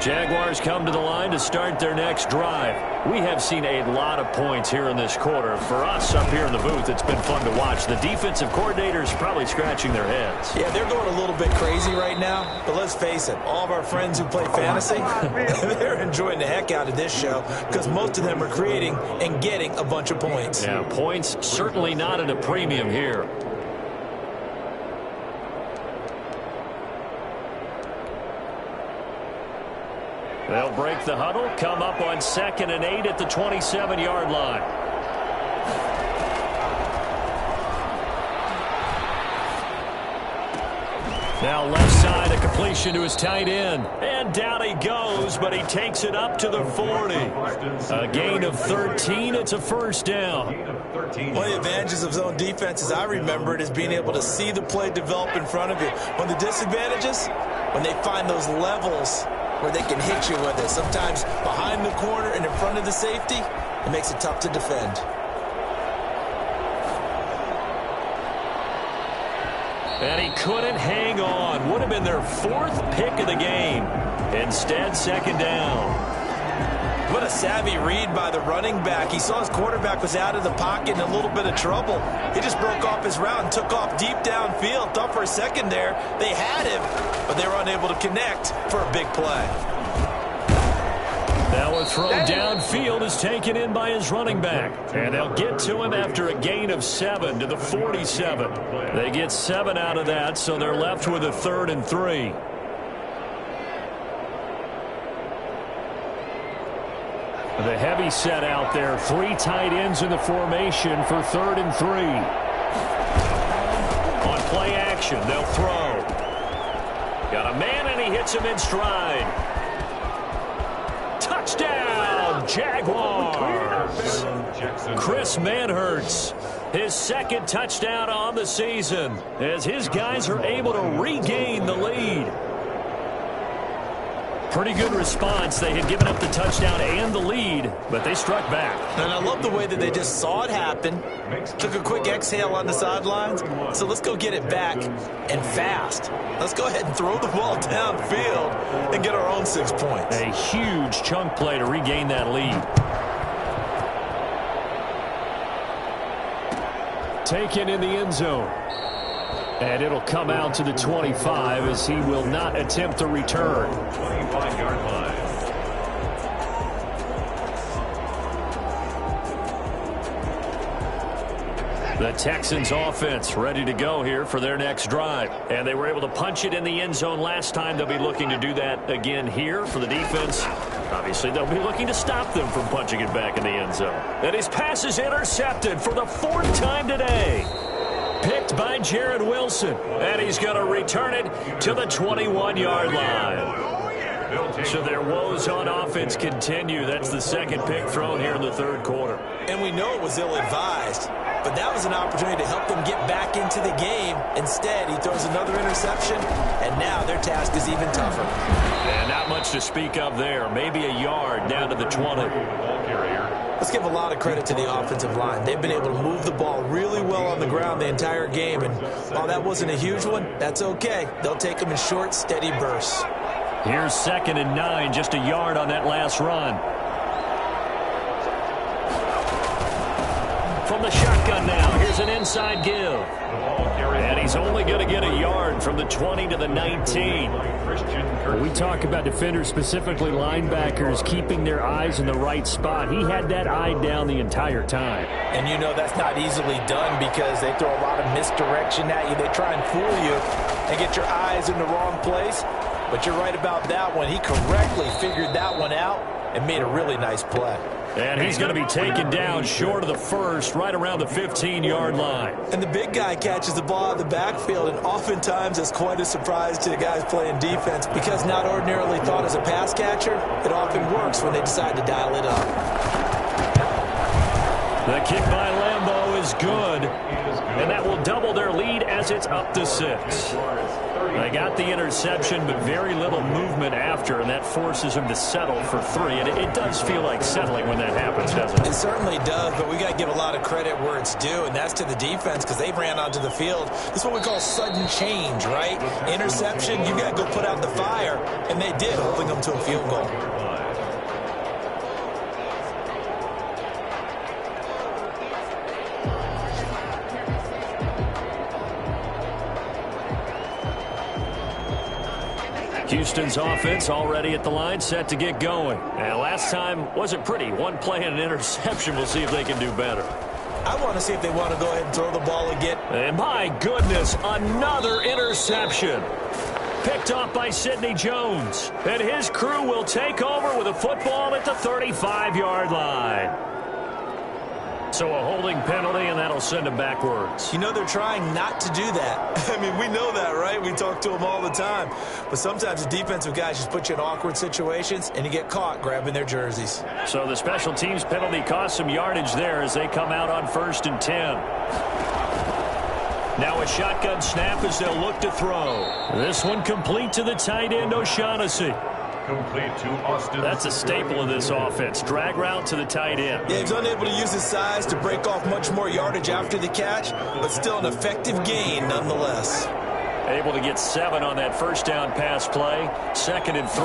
Jaguars come to the line to start their next drive. We have seen a lot of points here in this quarter. For us up here in the booth, it's been fun to watch. The defensive coordinators probably scratching their heads. Yeah, they're going a little bit crazy right now. But let's face it, all of our friends who play fantasy, they're enjoying the heck out of this show because most of them are creating and getting a bunch of points. Yeah, points certainly not at a premium here. They'll break the huddle, come up on 2nd and 8 at the 27-yard line. Now left side, a completion to his tight end. And down he goes, but he takes it up to the 40. A gain of 13. It's a first down. One of the advantages of zone defense, as I remember it, is being able to see the play develop in front of you. One of the disadvantages, when they find those levels where they can hit you with it. Sometimes behind the corner and in front of the safety, it makes it tough to defend. And he couldn't hang on. Would have been their 4th pick of the game. Instead, 2nd down. What a savvy read by the running back. He saw his quarterback was out of the pocket in a little bit of trouble. He just broke off his route and took off deep downfield. Thought for a second there they had him, but they were unable to connect for a big play. Now a throw downfield is taken in by his running back. And they'll get to him after a gain of 7 to the 47. They get 7 out of that, so they're left with a 3rd and 3. The heavy set out there. 3 tight ends in the formation for 3rd and 3. On play action, they'll throw. Got a man, and he hits him in stride. Touchdown, Jaguars. Chris Manhertz, his 2nd touchdown on the season, as his guys are able to regain the lead. Pretty good response. They had given up the touchdown and the lead, but they struck back. And I love the way that they just saw it happen, took a quick exhale on the sidelines. So let's go get it back and fast. Let's go ahead and throw the ball downfield and get our own 6 points. A huge chunk play to regain that lead. Taken in the end zone. And it'll come out to the 25 as he will not attempt to return. 25-yard line. The Texans offense ready to go here for their next drive. And they were able to punch it in the end zone last time. They'll be looking to do that again here for the defense. Obviously, they'll be looking to stop them from punching it back in the end zone. And his pass is intercepted for the 4th time today. Picked by Jared Wilson. And he's going to return it to the 21-yard line. So their woes on offense continue. That's the 2nd pick thrown here in the 3rd quarter. And we know it was ill-advised, but that was an opportunity to help them get back into the game. Instead, he throws another interception, and now their task is even tougher. And not much to speak of there. Maybe a yard down to the 20. Let's give a lot of credit to the offensive line. They've been able to move the ball really well on the ground the entire game. And while that wasn't a huge one, that's okay. They'll take them in short, steady bursts. Here's 2nd and 9, just a yard on that last run. From the shotgun now, here's an inside give. And he's only going to get a yard from the 20 to the 19. We talk about defenders, specifically linebackers, keeping their eyes in the right spot. He had that eye down the entire time. And you know that's not easily done because they throw a lot of misdirection at you. They try and fool you and get your eyes in the wrong place. But you're right about that one. He correctly figured that one out and made a really nice play. And he's going to be taken down short of the 1st, right around the 15-yard line. And the big guy catches the ball out of the backfield, and oftentimes it's quite a surprise to the guys playing defense because not ordinarily thought as a pass catcher, it often works when they decide to dial it up. The kick by Lambeau is good, and that will double their lead as it's up to 6. A got the interception, but very little movement after, and that forces him to settle for 3. And it does feel like settling when that happens, doesn't it? It certainly does, but we got to give a lot of credit where it's due, and that's to the defense because they ran onto the field. This is what we call sudden change, right? Interception, you got to go put out the fire, and they did, holding them to a field goal. Houston's offense already at the line, set to get going. And last time wasn't pretty. One play and an interception. We'll see if they can do better. I want to see if they want to go ahead and throw the ball again. And my goodness, another interception. Picked off by Sidney Jones. And his crew will take over with a football at the 35-yard line. So a holding penalty, and that'll send him backwards. You know, they're trying not to do that. I mean, we know that, right? We talk to them all the time. But sometimes the defensive guys just put you in awkward situations, and you get caught grabbing their jerseys. So the special teams penalty cost some yardage there as they come out on 1st and 10. Now a shotgun snap as they'll look to throw. This one complete to the tight end, O'Shaughnessy. Complete to Austin. That's a staple of this offense. Drag route to the tight end. Yeah, he's unable to use his size to break off much more yardage after the catch, but still an effective gain nonetheless. Able to get 7 on that first down pass play. 2nd and 3.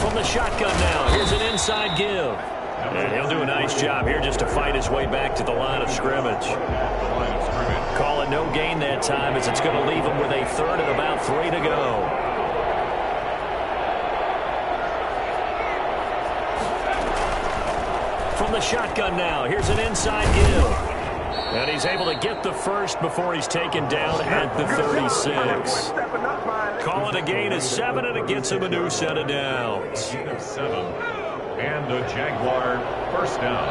From the shotgun now, here's an inside give. And he'll do a nice job here just to fight his way back to the line of scrimmage. Call it no gain that time as it's going to leave him with a 3rd and about 3 to go. From the shotgun now, here's an inside give. And he's able to get the first before he's taken down at the 36. Call it a gain of 7, and it gets him a new set of downs. 7. And the Jaguar first down.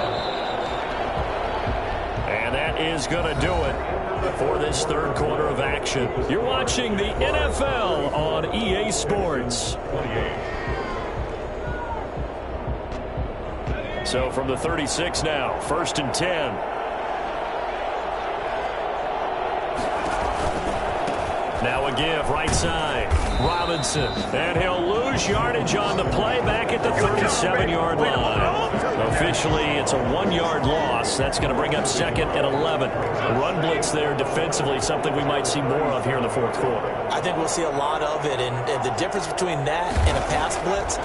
And that is going to do it for this 3rd quarter of action. You're watching the NFL on EA Sports. 28. So from the 36 now, 1st and 10. Now a give, right side. Robinson. And he'll lose yardage on the play back at the 37-yard line. Officially, it's a 1-yard loss. That's going to bring up 2nd and 11. Run blitz there defensively, something we might see more of here in the 4th quarter. I think we'll see a lot of it, and the difference between that and a pass blitz,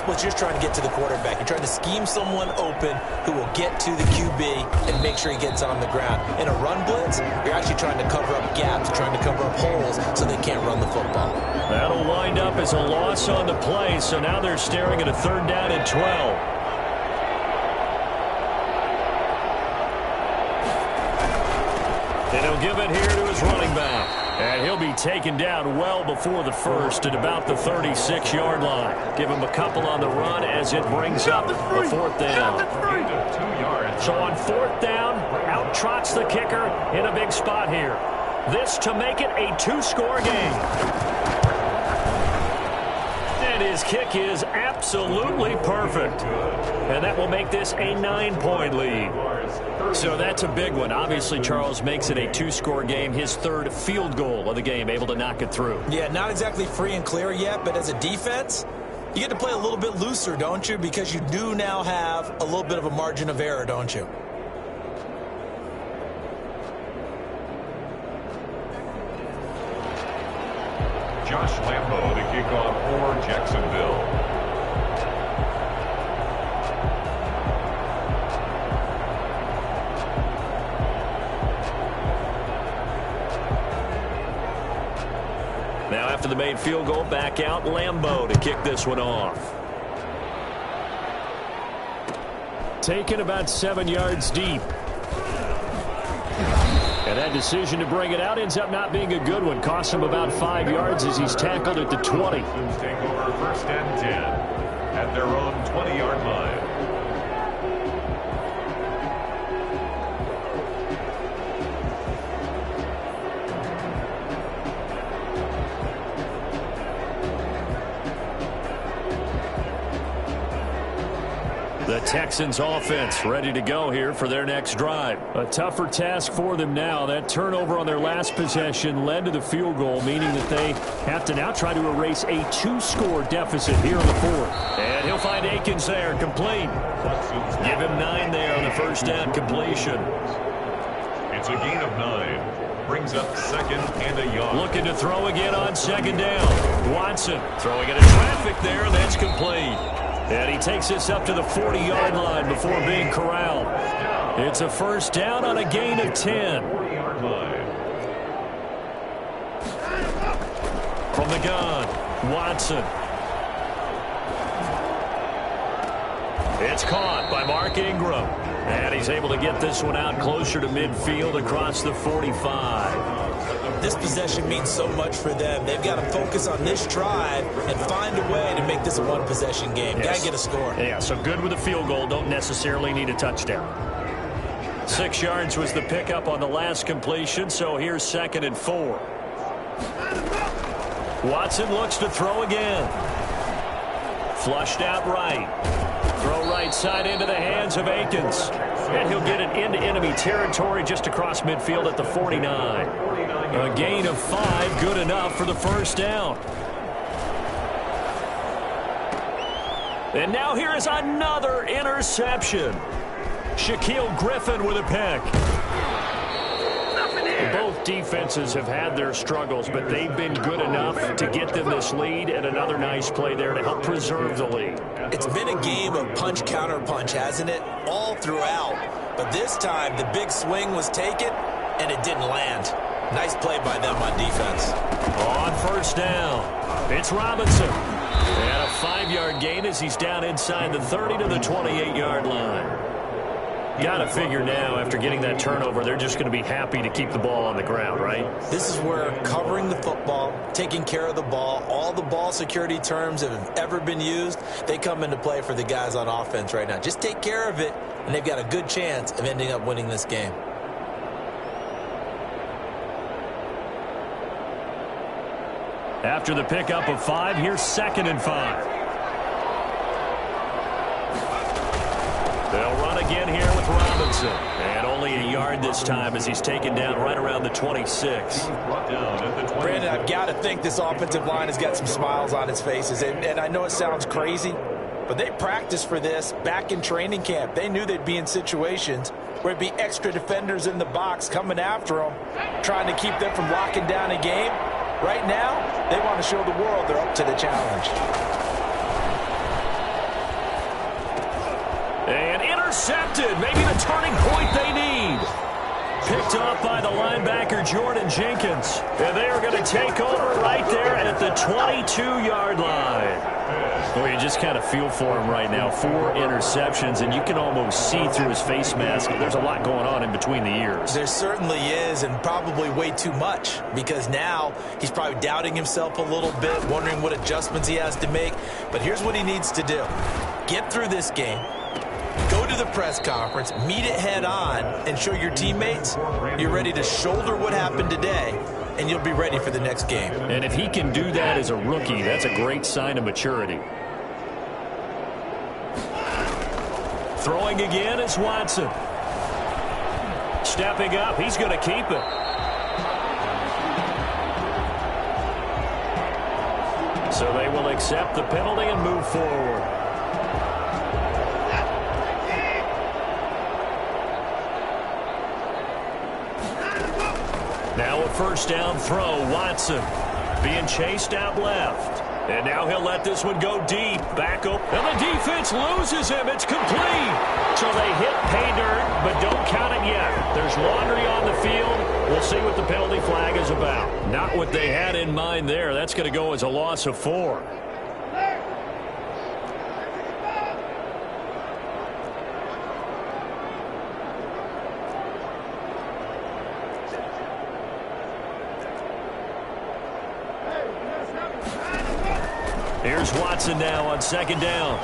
you're just trying to get to the quarterback. You're trying to scheme someone open who will get to the QB and make sure he gets on the ground. In a run blitz, you're actually trying to cover up gaps, trying to cover up holes so they can't run the football. That'll wind up as a loss on the play, so now they're staring at a 3rd down and 12. And he'll give it here to his running back. And he'll be taken down well before the 1st at about the 36-yard line. Give him a couple on the run as it brings up a 4th down. So on 4th down, out trots the kicker in a big spot here. This to make it a 2-score game. And his kick is absolutely perfect. And that will make this a 9-point lead. So that's a big one. Obviously, Charles makes it a 2-score game. His 3rd field goal of the game, able to knock it through. Yeah, not exactly free and clear yet, but as a defense, you get to play a little bit looser, don't you? Because you do now have a little bit of a margin of error, don't you? Josh Lambo to kick off for Jacksonville. Now after the made field goal, back out Lambo to kick this one off. Taken about 7 yards deep. And that decision to bring it out ends up not being a good one. Costs him about 5 yards as he's tackled at the 20. Take over 1st and 10 at their own 20-yard line. The Texans offense ready to go here for their next drive. A tougher task for them now. That turnover on their last possession led to the field goal, meaning that they have to now try to erase a 2-score deficit here in the fourth. And he'll find Akins there, complete. Give him 9 there on the first down completion. It's a gain of 9. Brings up 2nd and a yard. Looking to throw again on 2nd down. Watson throwing into traffic there, and that's complete. And he takes this up to the 40-yard line before being corralled. It's a first down on a gain of 10. 40-yard line. From the gun, Watson. It's caught by Mark Ingram. And he's able to get this one out closer to midfield across the 45. This possession means so much for them. They've got to focus on this drive and find a way to make this a one-possession game. Yes. Got to get a score. Yeah, so good with a field goal. Don't necessarily need a touchdown. 6 yards was the pickup on the last completion, so here's 2nd and 4. Watson looks to throw again. Flushed out right. Throw right side into the hands of Akins. And he'll get it into enemy territory just across midfield at the 49. A gain of 5, good enough for the first down. And now here is another interception. Shaquille Griffin with a pick. Both defenses have had their struggles, but they've been good enough to get them this lead, and another nice play there to help preserve the lead. It's been a game of punch, counter, punch, hasn't it? All throughout. But this time, the big swing was taken, and it didn't land. Nice play by them on defense. On first down, it's Robinson. And a 5-yard gain as he's down inside the 30 to the 28-yard line. Got to figure now, after getting that turnover, they're just going to be happy to keep the ball on the ground, right? This is where covering the football, taking care of the ball, all the ball security terms that have ever been used, they come into play for the guys on offense right now. Just take care of it, and they've got a good chance of ending up winning this game. After the pickup of 5, here's 2nd and 5. They'll run again here with Robinson. And only a yard this time as he's taken down right around the 26. Brandon, I've got to think this offensive line has got some smiles on its faces. And I know it sounds crazy, but they practiced for this back in training camp. They knew they'd be in situations where it'd be extra defenders in the box coming after them, trying to keep them from locking down a game. Right now, they want to show the world they're up to the challenge. And intercepted. Maybe the turning point they need. Picked off by the linebacker, Jordan Jenkins. And they are going to take over right there at the 22-yard line. Well, you just kind of feel for him right now. 4 interceptions, and you can almost see through his face mask. There's a lot going on in between the ears. There certainly is, and probably way too much, because now he's probably doubting himself a little bit, wondering what adjustments he has to make. But here's what he needs to do. Get through this game. Go to the press conference, meet it head on, and show your teammates you're ready to shoulder what happened today, and you'll be ready for the next game. And if he can do that as a rookie, that's a great sign of maturity. Throwing again is Watson. Stepping up, he's going to keep it. So they will accept the penalty and move forward. Now a first down throw, Watson being chased out left. And now he'll let this one go deep. Back up. And the defense loses him. It's complete. So they hit pay dirt, but don't count it yet. There's laundry on the field. We'll see what the penalty flag is about. Not what they had in mind there. That's going to go as a loss of 4. Here's Watson now on second down.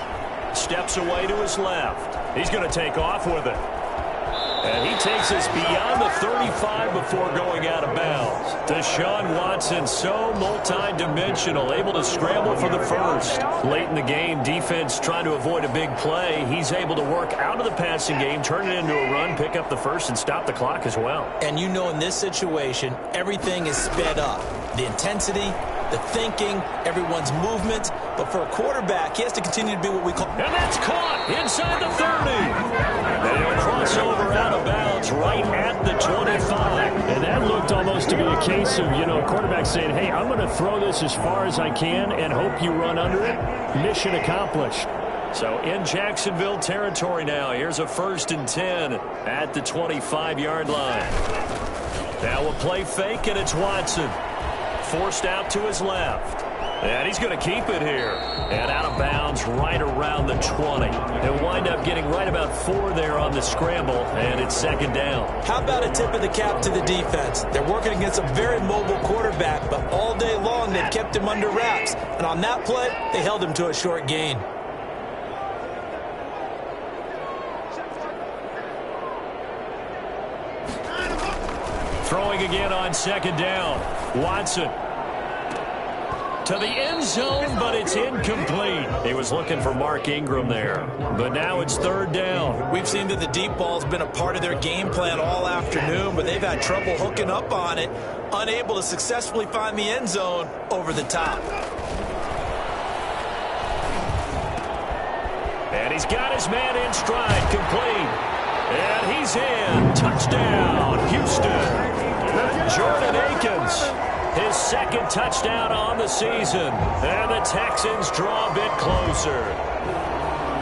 Steps away to his left. He's going to take off with it. And he takes us beyond the 35 before going out of bounds. Deshaun Watson, so multi-dimensional, able to scramble for the first. Late in the game, defense trying to avoid a big play. He's able to work out of the passing game, turn it into a run, pick up the first, and stop the clock as well. And you know in this situation, everything is sped up. The intensity, the thinking, everyone's movement. But for a quarterback, he has to continue to be what we call... And that's caught inside the 30. And he'll cross over out of bounds right at the 25. And that looked almost to be a case of, quarterback saying, hey, I'm going to throw this as far as I can and hope you run under it. Mission accomplished. So in Jacksonville territory now, here's a 1st and 10 at the 25-yard line. Now a play fake, and it's Watson. Forced out to his left. And he's going to keep it here. And out of bounds right around the 20. He'll wind up getting right about 4 there on the scramble, and it's 2nd down. How about a tip of the cap to the defense? They're working against a very mobile quarterback, but all day long they've kept him under wraps. And on that play, they held him to a short gain. Throwing again on 2nd down. Watson to the end zone, but it's incomplete. He was looking for Mark Ingram there, but now it's 3rd down. We've seen that the deep ball's been a part of their game plan all afternoon, but they've had trouble hooking up on it, unable to successfully find the end zone over the top. And he's got his man in stride, complete. And he's in. Touchdown, Houston. Jordan Akins, his 2nd touchdown on the season. And the Texans draw a bit closer.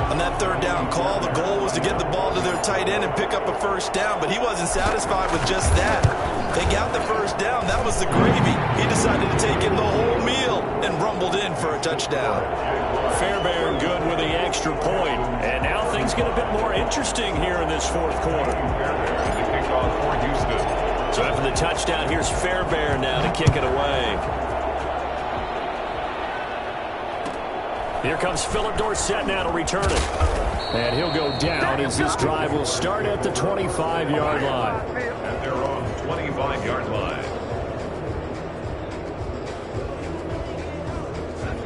On that 3rd down call, the goal was to get the ball to their tight end and pick up a 1st down, but he wasn't satisfied with just that. They got the 1st down. That was the gravy. He decided to take in the whole meal and rumbled in for a touchdown. Fairbairn good with the extra point. And now things get a bit more interesting here in this 4th quarter. The kickoff for Houston. So after the touchdown, here's Fairbairn now to kick it away. Here comes Philip Dorsett now to return it. And he'll go down as this drive will start at the 25-yard line. At their own 25-yard line.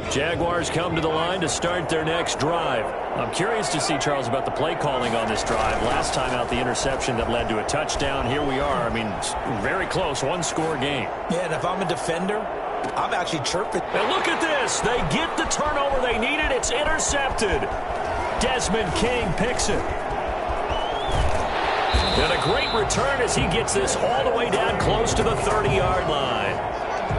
Jaguars come to the line to start their next drive. I'm curious to see, Charles, about the play calling on this drive. Last time out, the interception that led to a touchdown. Here we are. I mean, very close, 1-score game. Yeah, and if I'm a defender, I'm actually chirping. And look at this. They get the turnover they needed. It's intercepted. Desmond King picks it. And a great return as he gets this all the way down close to the 30-yard line.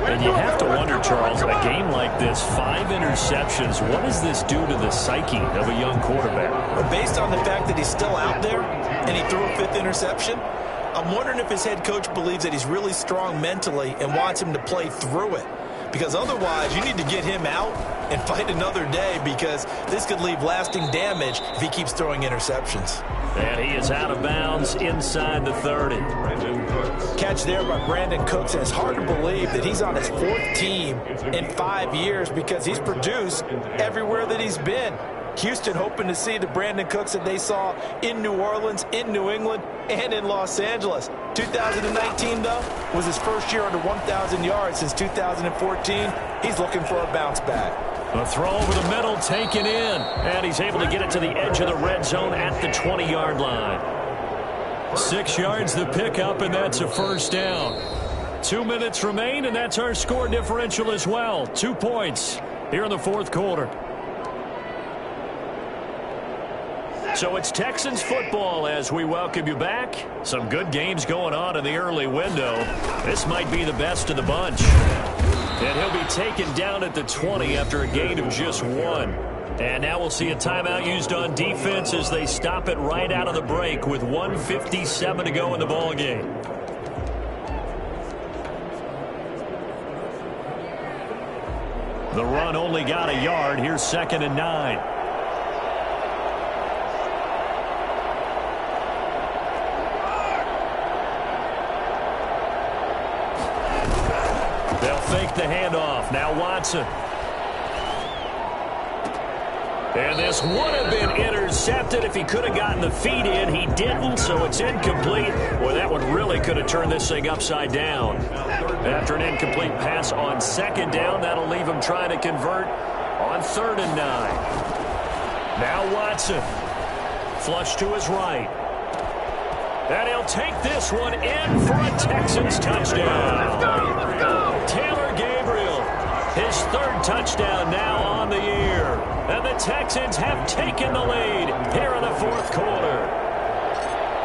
And you have to wonder, Charles, a game like this, 5 interceptions, what does this do to the psyche of a young quarterback? But based on the fact that he's still out there and he threw a 5th interception, I'm wondering if his head coach believes that he's really strong mentally and wants him to play through it. Because otherwise, you need to get him out and fight another day, because this could leave lasting damage if he keeps throwing interceptions. And he is out of bounds inside the 30. Catch there by Brandon Cooks, and it's hard to believe that he's on his 4th team in 5 years, because he's produced everywhere that he's been. Houston hoping to see the Brandon Cooks that they saw in New Orleans, in New England, and in Los Angeles. 2019, though, was his first year under 1,000 yards since 2014. He's looking for a bounce back. A throw over the middle, taken in. And he's able to get it to the edge of the red zone at the 20-yard line. 6 yards the pickup, and that's a 1st down. 2 minutes remain, and that's our score differential as well. 2 points here in the 4th quarter. So it's Texans football as we welcome you back. Some good games going on in the early window. This might be the best of the bunch. And he'll be taken down at the 20 after a gain of just 1. And now we'll see a timeout used on defense as they stop it right out of the break with 1:57 to go in the ballgame. The run only got a yard. Here's 2nd and 9. They'll fake the handoff. Now Watson. And this would have been intercepted if he could have gotten the feet in. He didn't, so it's incomplete. Boy, that one really could have turned this thing upside down. After an incomplete pass on second down, that'll leave him trying to convert on 3rd and 9. Now Watson. Flush to his right. And he'll take this one in for a Texans touchdown. Let's go. Taylor Gabriel, his 3rd touchdown now on the year. And the Texans have taken the lead here in the 4th quarter.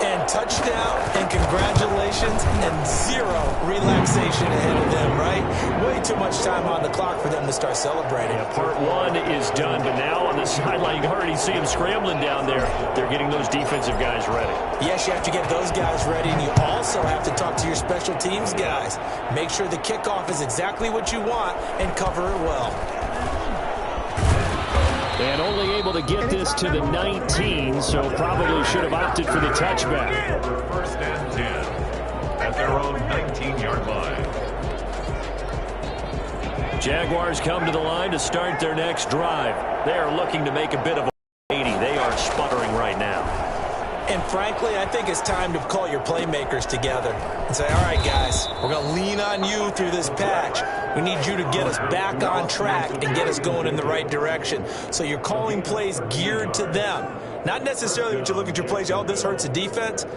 And touchdown, and congratulations, and 0 relaxation ahead of them, right? Way too much time on the clock for them to start celebrating. Yeah, part 1 is done, but now on the sideline, you can already see them scrambling down there. They're getting those defensive guys ready. Yes, you have to get those guys ready, and you also have to talk to your special teams guys. Make sure the kickoff is exactly what you want and cover it well. And only able to get this to the 19, so probably should have opted for the touchback. 1st and 10 at their own 19-yard line. Jaguars come to the line to start their next drive. They are looking to make a bit of a 80. They are sputtering right now. And frankly, I think it's time to call your playmakers together and say, all right, guys, we're going to lean on you through this patch. We need you to get us back on track and get us going in the right direction. So you're calling plays geared to them. Not necessarily what you look at your plays, oh, this hurts the defense.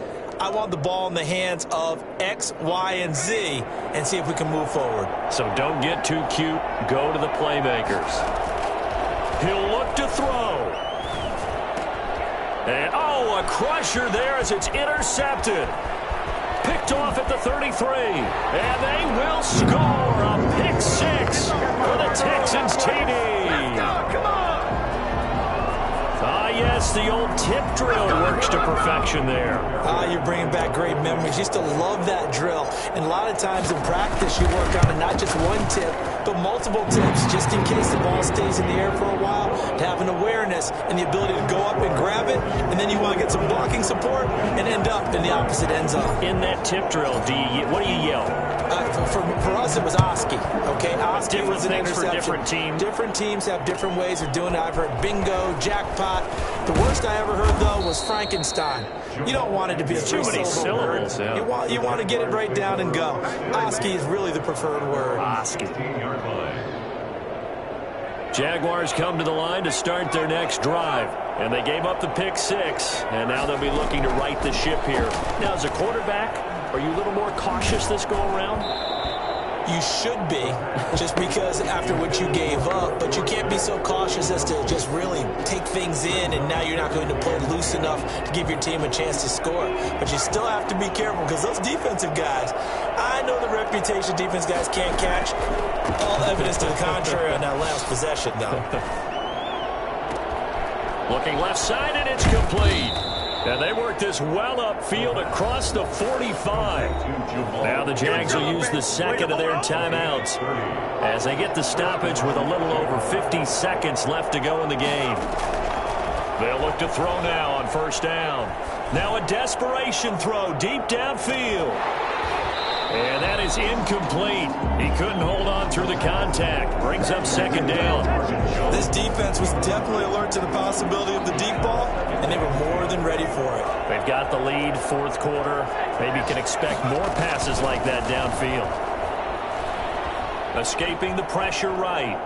I want the ball in the hands of X, Y, and Z and see if we can move forward. So don't get too cute. Go to the playmakers. He'll look to throw. And, oh, a crusher there as it's intercepted. Picked off at the 33. And they will score a pick 6 for the Texans TD. Let's go. Come on. Ah, yes, the old tip drill works to perfection there. Ah, you're bringing back great memories. Used to love that drill. And a lot of times in practice, you work on it, not just one tip, but multiple tips, just in case the ball stays in the air for a while, to have an awareness and the ability to go up and grab it, and then you want to get some blocking support and end up in the opposite end zone. In that tip drill, what do you yell? For us, it was Oski. Okay, Oski Different was an things for interception. different teams. Different teams have different ways of doing it. I've heard bingo, jackpot. The worst I ever heard, though, was Frankenstein. You don't want it to be a Too many syllables. word. Yeah. You want to get it right down and go. Oski is really the preferred word. Oski. 15-yard line. Jaguars come to the line to start their next drive. And they gave up the pick 6. And now they'll be looking to right the ship here. Now, as a quarterback, are you a little more cautious this go-around? You should be, just because after what you gave up, but you can't be so cautious as to just really take things in, and now you're not going to play loose enough to give your team a chance to score. But you still have to be careful, because those defensive guys, I know the reputation defense guys can't catch. All evidence to the contrary on that last possession, though. Looking left side, and it's complete. And they work this well upfield across the 45. Now the Jags will use the second of their timeouts as they get the stoppage with a little over 50 seconds left to go in the game. They'll look to throw now on 1st down. Now a desperation throw deep downfield. And that is incomplete. He couldn't hold on through the contact. Brings up 2nd down. This defense was definitely alert to the possibility of the deep ball, and they were more than ready for it. They've got the lead, 4th quarter. Maybe can expect more passes like that downfield. Escaping the pressure right.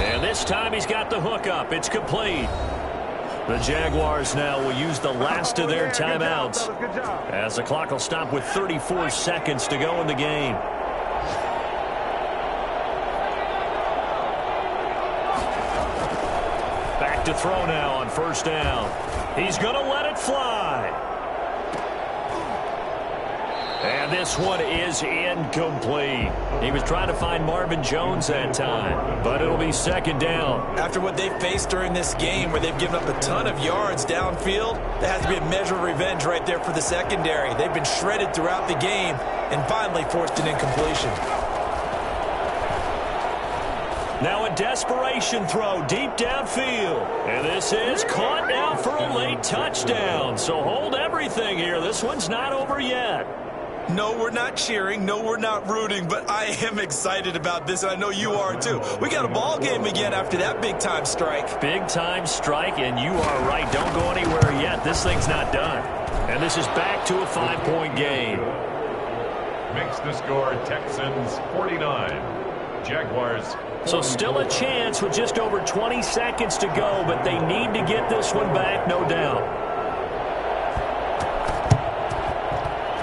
And this time he's got the hook up. It's complete. The Jaguars now will use the last of their timeouts as the clock will stop with 34 seconds to go in the game. Back to throw now on 1st down. He's going to let it fly. And this one is incomplete. He was trying to find Marvin Jones that time, but it'll be 2nd down. After what they've faced during this game where they've given up a ton of yards downfield, there has to be a measure of revenge right there for the secondary. They've been shredded throughout the game and finally forced an incompletion. Now a desperation throw deep downfield. And this is caught now for a late touchdown. So hold everything here. This one's not over yet. No, we're not cheering. No, we're not rooting, but I am excited about this, and I know you are too. We got a ball game again after that big-time strike. Big-time strike, and you are right. Don't go anywhere yet. This thing's not done. And this is back to a 5-point game. Makes the score Texans 49. Jaguars. So still a chance with just over 20 seconds to go, but they need to get this one back, no doubt.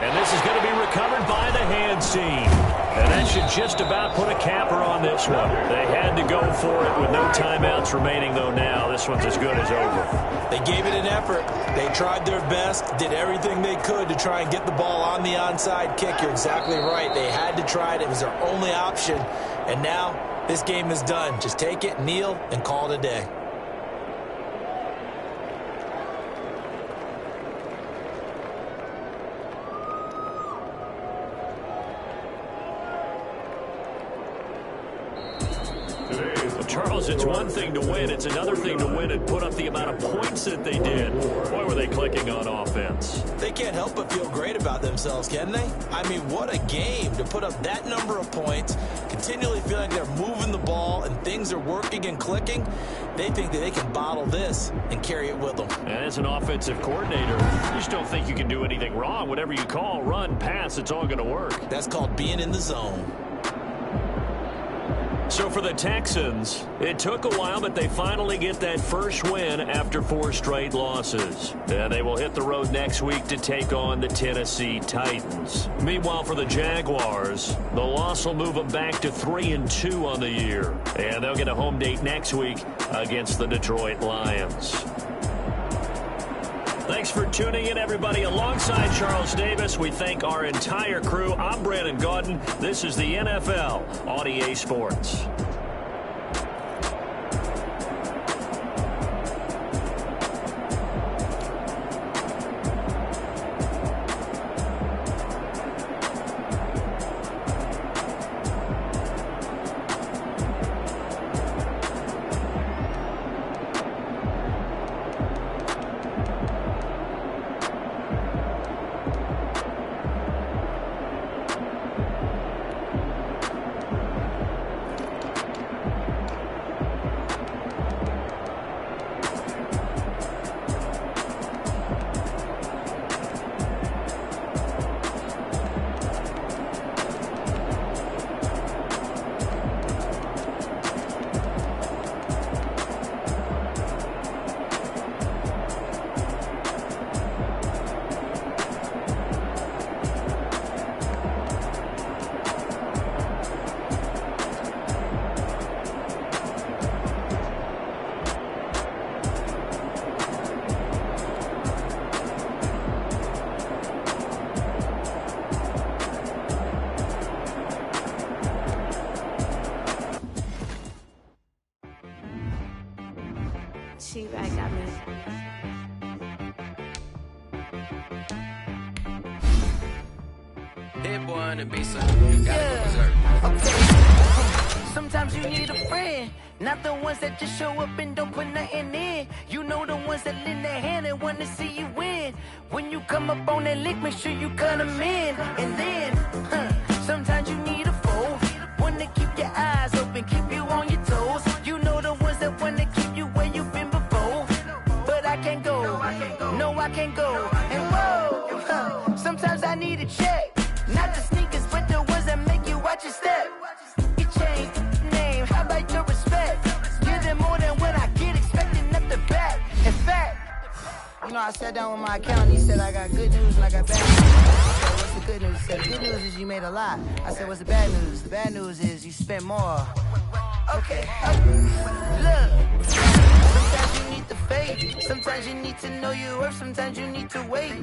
And this is going to be recovered by the hand team. And that should just about put a capper on this one. They had to go for it with no timeouts remaining, though now. This one's as good as over. They gave it an effort. They tried their best, did everything they could to try and get the ball on the onside kick. You're exactly right. They had to try it. It was their only option. And now this game is done. Just take it, kneel, and call it a day. Charles, it's one thing to win. It's another thing to win and put up the amount of points that they did. Boy, were they clicking on offense. They can't help but feel great about themselves, can they? I mean, what a game to put up that number of points, continually feeling like they're moving the ball and things are working and clicking. They think that they can bottle this and carry it with them. And as an offensive coordinator, you just don't think you can do anything wrong. Whatever you call, run, pass, it's all going to work. That's called being in the zone. So for the Texans, it took a while, but they finally get that first win after 4 straight losses. And they will hit the road next week to take on the Tennessee Titans. Meanwhile, for the Jaguars, the loss will move them back to 3-2 on the year. And they'll get a home date next week against the Detroit Lions. Thanks for tuning in, everybody. Alongside Charles Davis, we thank our entire crew. I'm Brandon Gaudin. This is the NFL on EA Sports. T-Rag got me. That boy on the baseline, gotta go berserk. Sometimes you need a friend, not the ones that just show up and don't put nothing in. You know the ones that lend their hand and want to see you win. When you come up on that lick, make sure you cut them in. And then, sometimes you need a foe, one to keep your eyes open, keep you on your toes. You know the ones that want to keep you where you've been before. But I can't go, no I can't go. And whoa, sometimes I need a check. Not the sneakers, but the ones that make you watch your step. You change name, how about your respect? Give them more than what I get, expecting up the back. In fact, you know, I sat down with my accountant, he said I got good news and I got bad news. I said, what's the good news? He said, the good news is you made a lot. I said, what's the bad news? The bad news is you spent more. Okay, look, sometimes you need the faith, sometimes you need to know your worth, sometimes you need to wait.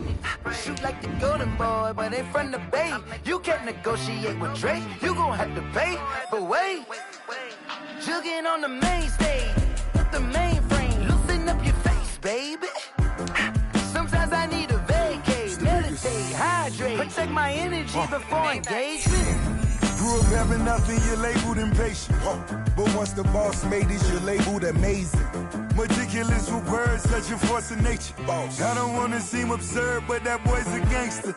Shoot like the golden boy, but ain't from the bay. You can't negotiate with Drake, you gon' have to pay. But wait, jugging on the main stage, the mainframe, loosen up your face, baby. Sometimes I need a vacate, meditate, hydrate, protect my energy before engagement. Grew up having nothing, you're labeled impatient. But once the boss made it, you're labeled amazing. Meticulous with words, such a force of nature. I don't wanna seem absurd, but that boy's a gangster.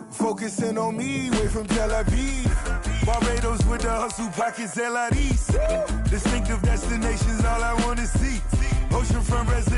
Focusing on me, way from Tel Aviv. Barbados with the hustle pockets, LIDs. Distinctive destinations, all I wanna see. Oceanfront residence.